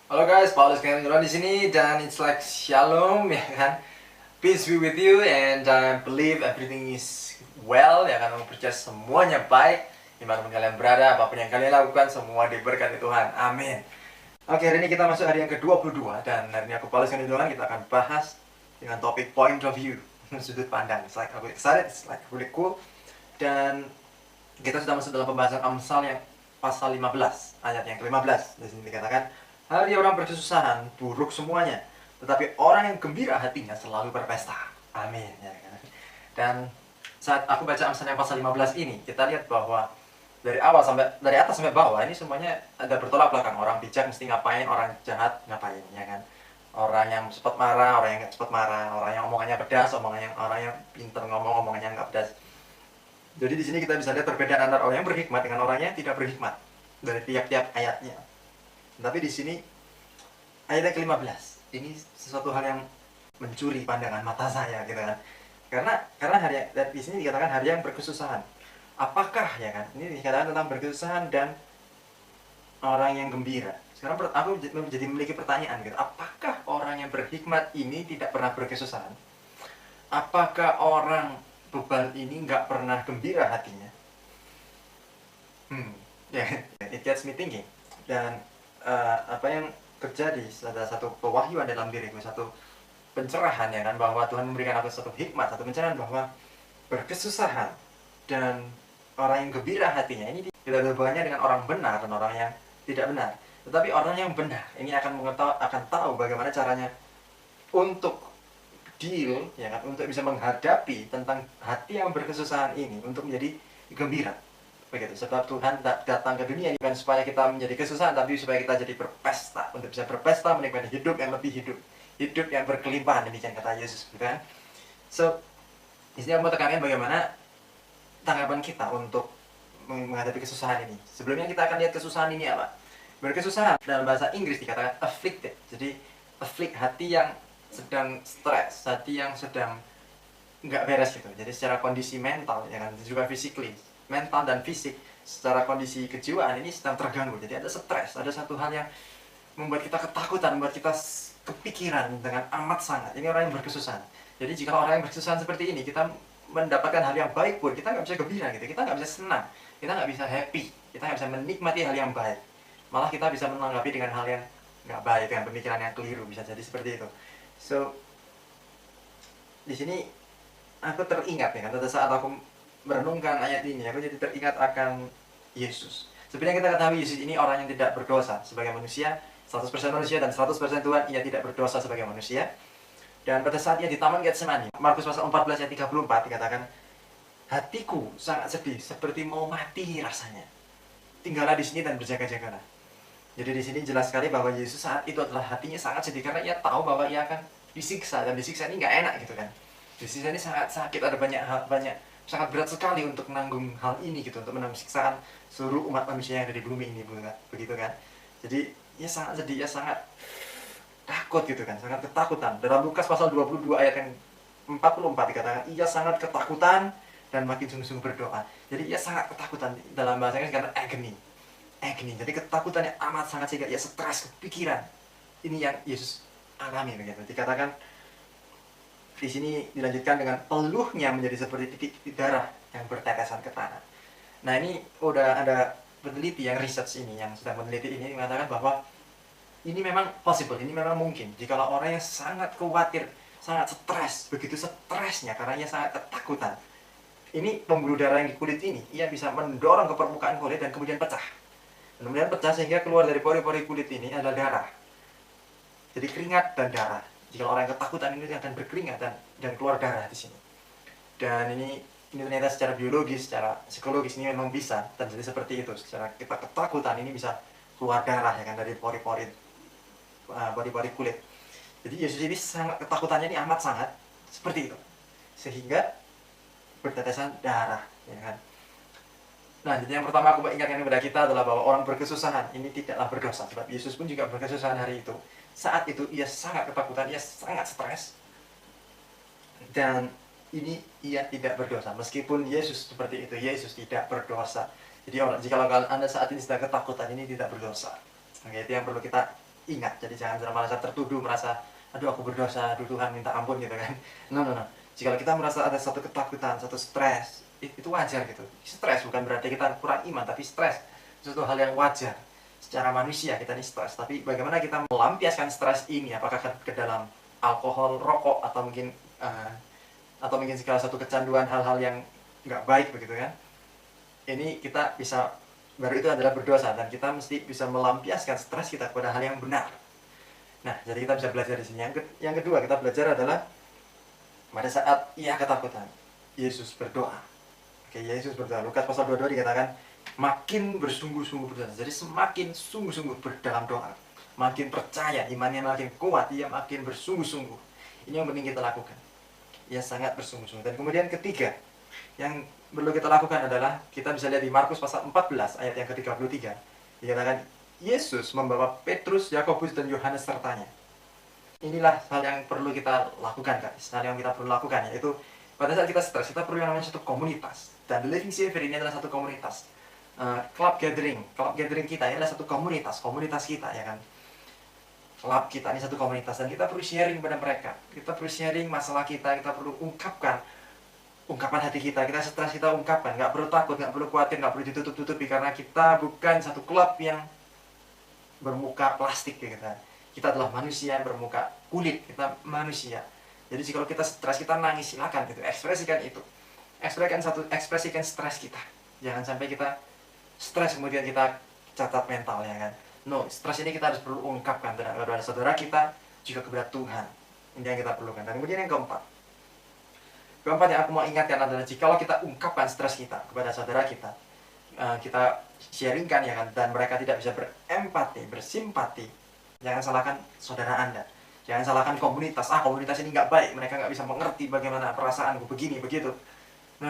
Halo guys, Paulus Karen di sini dan it's like shalom ya kan. Peace be with you and I believe everything is well ya kan. Aku percaya semuanya baik dimanapun kalian berada, apapun yang kalian lakukan semua diberkati Tuhan. Amin. Oke, hari ini kita masuk hari yang ke-22 dan hari ini aku Paulus Karen kita akan bahas dengan topik point of view, sudut pandang. It's like aku excited, it's like really cool. Dan kita sudah masuk dalam pembahasan Amsal yang pasal 15 ayat yang ke-15. Di sini dikatakan, hari orang berkesusahan, buruk semuanya, tetapi orang yang gembira hatinya selalu berpesta. Amin. Ya kan? Dan saat aku baca Amsal yang pasal 15 ini, kita lihat bahwa dari atas sampai bawah ini semuanya ada bertolak belakang. Orang bijak mesti ngapain, orang jahat ngapain, ya kan? Orang yang cepat marah, orang yang nggak cepat marah, orang yang omongannya pedas, orang yang pintar ngomong, omongannya nggak pedas. Jadi di sini kita bisa lihat perbedaan antara orang yang berhikmat dengan orang yang tidak berhikmat dari tiap-tiap ayatnya. Tapi di sini ayat yang ke-15 ini sesuatu hal yang mencuri pandangan mata saya gitu kan. Karena hari di sini dikatakan hari yang berkesusahan. Apakah ya kan? Ini dikatakan tentang berkesusahan dan orang yang gembira. Sekarang aku jadi memiliki pertanyaan gitu. Apakah orang yang berhikmat ini tidak pernah berkesusahan? Apakah orang beban ini nggak pernah gembira hatinya? It gets me thinking. Dan apa yang terjadi, ada satu pewahyuan dalam diriku, satu pencerahan ya kan, bahwa Tuhan memberikan aku satu hikmat, satu pencerahan bahwa berkesusahan dan orang yang gembira hatinya ini tidak ada hubungannya dengan orang benar dan orang yang tidak benar. Tetapi orang yang benar ini akan tahu bagaimana caranya untuk deal ya kan, untuk bisa menghadapi tentang hati yang berkesusahan ini untuk menjadi gembira. Begitu, sebab Tuhan datang ke dunia ini bukan supaya kita menjadi kesusahan, tapi supaya kita jadi berpesta, untuk bisa berpesta menikmati hidup yang lebih hidup yang berkelimpahan, demikian kata Yesus, kan? So, di sini aku mau tekankan bagaimana tanggapan kita untuk menghadapi kesusahan ini. Sebelumnya kita akan lihat kesusahan ini apa. Berkesusahan dalam bahasa Inggris dikatakan afflicted. Jadi afflict, hati yang sedang stres, hati yang sedang nggak beres gitu. Jadi secara kondisi mental ya kan, juga physically, mental dan fisik, secara kondisi kejiwaan ini sedang terganggu. Jadi ada stres, ada satu hal yang membuat kita ketakutan, membuat kita kepikiran dengan amat sangat. Ini orang yang berkesusahan. Jadi jika orang yang berkesusahan seperti ini, kita mendapatkan hal yang baik pun kita nggak bisa gembira gitu, kita nggak bisa senang, kita nggak bisa happy, kita nggak bisa menikmati hal yang baik. Malah kita bisa menanggapi dengan hal yang nggak baik, dengan pemikiran yang keliru, bisa jadi seperti itu. So, di sini aku teringat ya kan, pada saat aku merenungkan ayat ini, aku jadi teringat akan Yesus. Sebenarnya kita ketahui Yesus ini orang yang tidak berdosa sebagai manusia, 100% manusia dan 100% Tuhan, ia tidak berdosa sebagai manusia. Dan pada saat ia di Taman Getsemani, Markus pasal 14 ayat 34 dikatakan, hatiku sangat sedih, seperti mau mati rasanya. Tinggallah di sini dan berjaga-jagalah. Jadi di sini jelas sekali bahwa Yesus saat itu adalah hatinya sangat sedih karena ia tahu bahwa ia akan disiksa, dan disiksa ini nggak enak gitu kan. Disiksa ini sangat sakit, ada banyak sangat berat sekali untuk menanggung hal ini gitu, untuk menanggung siksaan seluruh umat manusia yang ada di bumi ini, begitu kan. Jadi ia sangat sedih, ia sangat takut gitu kan, sangat ketakutan. Dalam Lukas pasal 22 ayat yang 44 dikatakan ia sangat ketakutan dan makin sungguh-sungguh berdoa. Jadi ia sangat ketakutan, dalam bahasa Inggris dikatakan agony. Jadi ketakutannya amat sangat sehingga ia stres, kepikiran. Ini yang Yesus alami begitu. Dikatakan di sini dilanjutkan dengan peluhnya menjadi seperti titik darah yang bertetesan ke tanah. Nah, ini udah ada peneliti yang research ini, yang sedang meneliti ini mengatakan bahwa ini memang possible, ini memang mungkin. Jikalau orang yang sangat khawatir, sangat stres, begitu stresnya karena ia sangat ketakutan, ini pembuluh darah yang di kulit ini, ia bisa mendorong ke permukaan kulit dan kemudian pecah. Dan kemudian pecah sehingga keluar dari pori-pori kulit ini adalah darah. Jadi keringat dan darah. Jika orang yang ketakutan ini akan berkeringat dan keluar darah di sini. Dan ini ternyata secara biologis, secara psikologis ini memang bisa terjadi seperti itu. Secara kita ketakutan ini bisa keluar darah ya kan, dari pori-pori kulit. Jadi Yesus ini sangat ketakutannya ini amat sangat seperti itu, sehingga bertetesan darah ya kan. Nah, jadi yang pertama aku ingatkan kepada kita adalah bahwa orang berkesusahan ini tidaklah berdosa. Sebab Yesus pun juga berkesusahan hari itu. Saat itu ia sangat ketakutan, ia sangat stres. Dan ini ia tidak berdosa. Meskipun Yesus seperti itu, Yesus tidak berdosa. Jadi jika Anda saat ini sedang ketakutan, ini tidak berdosa. Oke, itu yang perlu kita ingat. Jadi jangan merasa tertuduh, merasa aduh aku berdosa, aduh Tuhan minta ampun gitu kan. No, no, no. Jika kita merasa ada satu ketakutan, satu stres, itu wajar gitu. Stres bukan berarti kita kurang iman, tapi stres suatu hal yang wajar. Secara manusia kita ini stres, tapi bagaimana kita melampiaskan stres ini? Apakah ke dalam alkohol, rokok, atau mungkin segala satu kecanduan hal-hal yang nggak baik begitu kan? Ini kita bisa, baru itu adalah berdosa, dan kita mesti bisa melampiaskan stres kita kepada hal yang benar. Nah, jadi kita bisa belajar di sini. Yang kedua kita belajar adalah pada saat ia ketakutan, Yesus berdoa. Oke, Yesus berdoa. Lukas pasal 22 dikatakan makin bersungguh-sungguh berdoa. Jadi semakin sungguh-sungguh berdalam doa, makin percaya, imannya makin kuat, ia makin bersungguh-sungguh. Ini yang penting kita lakukan. Ia sangat bersungguh-sungguh. Dan kemudian ketiga yang perlu kita lakukan adalah, kita bisa lihat di Markus pasal 14 ayat yang ke-33. Dikatakan Yesus membawa Petrus, Yakobus, dan Yohanes sertanya. Inilah hal yang perlu kita lakukan, guys. Hal yang kita perlu lakukan, yaitu pada saat kita stres, kita perlu yang namanya satu komunitas. Dan The Living Savior ini adalah satu komunitas. Club gathering kita ini adalah satu komunitas kita, ya kan. Club kita ini satu komunitas, dan kita perlu sharing pada mereka. Kita perlu sharing masalah kita perlu ungkapan hati kita stres kita ungkapkan, nggak perlu takut, nggak perlu khawatir, nggak perlu ditutup-tutupi, karena kita bukan satu klub yang bermuka plastik ya. Kita adalah manusia bermuka kulit, kita manusia. Jadi kalau kita stres, kita nangis, silakan gitu, ekspresikan stres kita. Jangan sampai kita stres kemudian kita catat mental, ya kan. No, stres ini kita harus perlu ungkapkan kepada saudara kita, juga kepada Tuhan. Ini yang kita perlukan. Dan kemudian yang keempat yang aku mau ingatkan adalah, jikalau kita ungkapkan stres kita kepada saudara kita, kita sharingkan, ya kan, dan mereka tidak bisa berempati, bersimpati, jangan salahkan saudara Anda, jangan salahkan komunitas. Komunitas ini nggak baik, mereka nggak bisa mengerti bagaimana perasaanku, begini begitu. No.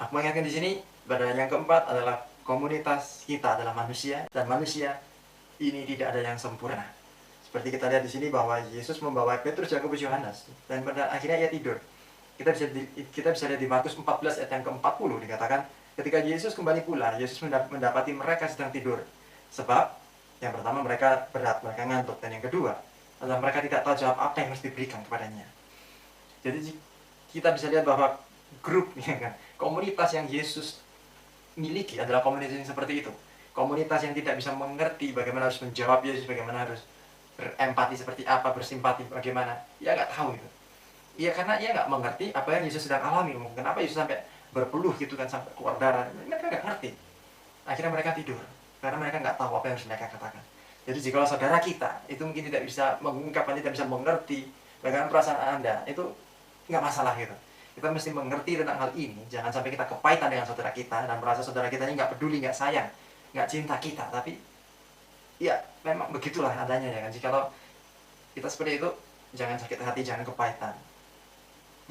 Aku mengingatkan di sini pada yang keempat adalah, komunitas kita adalah manusia, dan manusia ini tidak ada yang sempurna. Seperti kita lihat di sini bahwa Yesus membawa Petrus, Yakobus, Yohanes, dan pada akhirnya ia tidur. Kita bisa lihat di Markus 14 ayat yang ke-40 dikatakan, ketika Yesus kembali pula, Yesus mendapati mereka sedang tidur. Sebab yang pertama mereka berat, mereka ngantuk, dan yang kedua adalah mereka tidak tahu jawab apa yang harus diberikan kepadanya. Jadi kita bisa lihat bahwa grup, ya kan, komunitas yang Yesus miliki adalah komunitas yang seperti itu. Komunitas yang tidak bisa mengerti bagaimana harus menjawab Yesus, bagaimana harus berempati seperti apa, bersimpati bagaimana, ya nggak tahu itu. Iya, karena ia nggak mengerti apa yang Yesus sedang alami. Kenapa Yesus sampai berpeluh gitu kan, sampai keluar darah. Mereka nggak ngerti. Akhirnya mereka tidur, karena mereka nggak tahu apa yang harus mereka katakan. Jadi jika saudara kita itu mungkin tidak bisa mengungkapkan, tidak bisa mengerti bagaimana perasaan Anda, itu nggak masalah gitu. Kita mesti mengerti tentang hal ini. Jangan sampai kita kepahitan dengan saudara kita, dan merasa saudara kita ini nggak peduli, nggak sayang, nggak cinta kita. Tapi ya memang begitulah adanya, ya kan. Jikalau kita seperti itu, jangan sakit hati, jangan kepahitan.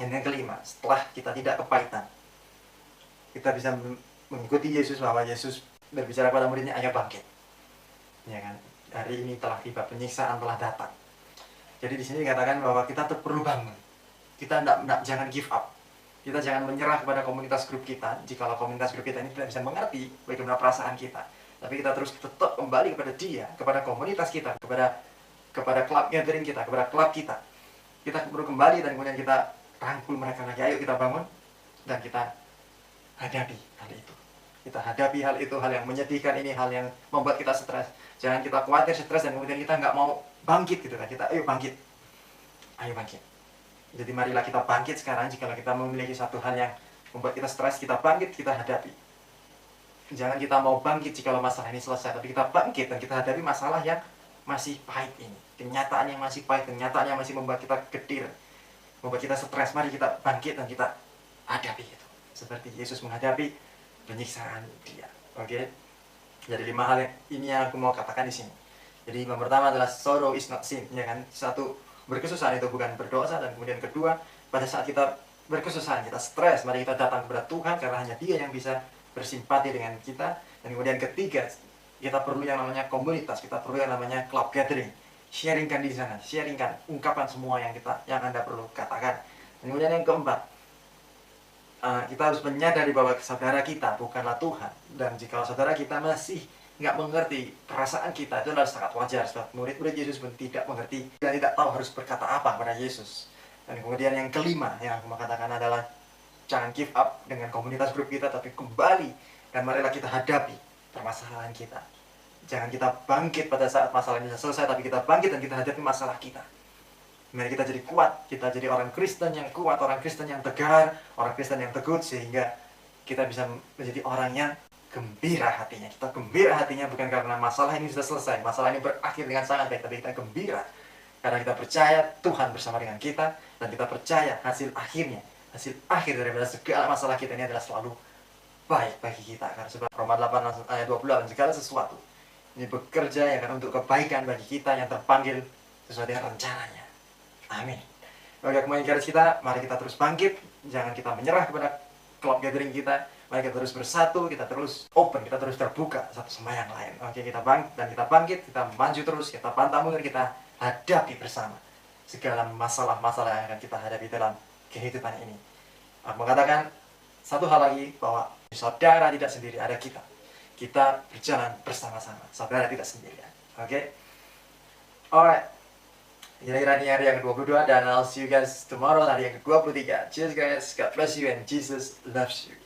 Yang kelima, setelah kita tidak kepahitan, kita bisa mengikuti Yesus, bahwa Yesus berbicara pada muridnya, ayo bangkit, ya kan. Hari ini telah tiba, penyiksaan telah datang. Jadi di sini dikatakan bahwa kita tetap perlu bangun. Kita jangan give up. Kita jangan menyerah kepada komunitas grup kita. Jikalau komunitas grup kita ini tidak bisa mengerti bagaimana perasaan kita, tapi kita terus tetap kembali kepada Dia, kepada komunitas kita, kepada klub gathering kita, kepada klub kita. Kita perlu kembali, dan kemudian kita rangkul mereka lagi. Ayo kita bangun, dan kita hadapi hal itu. Kita hadapi hal itu, hal yang menyedihkan ini, hal yang membuat kita stres. Jangan kita khawatir, stres, dan kemudian kita nggak mau bangkit gitu kan. Kita ayo bangkit. Jadi marilah kita bangkit sekarang. Jika kita memiliki satu hal yang membuat kita stres, kita bangkit, kita hadapi. Jangan kita mau bangkit jika masalah ini selesai, tapi kita bangkit dan kita hadapi masalah yang masih pahit ini. Kenyataan yang masih pahit, kenyataan yang masih membuat kita getir, membuat kita stres. Mari kita bangkit dan kita hadapi itu, seperti Yesus menghadapi penyiksaan Dia. Oke. Jadi 5 hal ini yang aku mau katakan di sini. Jadi yang pertama adalah sorrow is not sin, ya kan. Satu, berkesusahan itu bukan berdosa. Dan kemudian kedua, pada saat kita berkesusahan, kita stres, mari kita datang kepada Tuhan, karena hanya Dia yang bisa bersimpati dengan kita. Dan kemudian ketiga, kita perlu yang namanya komunitas, kita perlu yang namanya club gathering. Sharingkan di sana, sharingkan, ungkapkan semua yang Anda perlu katakan. Dan kemudian yang keempat, kita harus menyadari bahwa saudara kita bukanlah Tuhan. Dan jika saudara kita masih nggak mengerti perasaan kita, itu adalah sangat wajar. Sebab murid-murid Yesus pun tidak mengerti dan tidak tahu harus berkata apa kepada Yesus. Dan kemudian yang kelima yang aku mau katakan adalah jangan give up dengan komunitas grup kita, tapi kembali dan marilah kita hadapi permasalahan kita. Jangan kita bangkit pada saat masalah ini selesai, tapi kita bangkit dan kita hadapi masalah kita. Mari kita jadi kuat, kita jadi orang Kristen yang kuat, orang Kristen yang tegar, orang Kristen yang teguh, sehingga kita bisa menjadi orang yang gembira hatinya. Kita gembira hatinya bukan karena masalah ini sudah selesai, masalah ini berakhir dengan sangat baik, tapi kita gembira karena kita percaya Tuhan bersama dengan kita, dan kita percaya hasil akhir daripada segala masalah kita ini adalah selalu baik bagi kita. Karena sebab Roma 8 ayat 28, segala sesuatu ini bekerja ya kan untuk kebaikan bagi kita yang terpanggil sesuai dengan rencananya. Amin. Bagi aku mengingatkan kita, mari kita terus bangkit, jangan kita menyerah kepada club gathering kita. Mari kita terus bersatu, kita terus open, kita terus terbuka satu sama yang lain. Oke, kita bangkit, kita maju terus, kita pantang mundur, kita hadapi bersama segala masalah-masalah yang akan kita hadapi dalam kehidupan ini. Aku mengatakan satu hal lagi, bahwa saudara tidak sendiri, ada kita. Kita berjalan bersama-sama, saudara tidak sendirian. Oke? Alright. Kira-kira ini hari yang ke-22, dan I'll see you guys tomorrow, hari yang ke-23. Cheers guys, God bless you and Jesus loves you.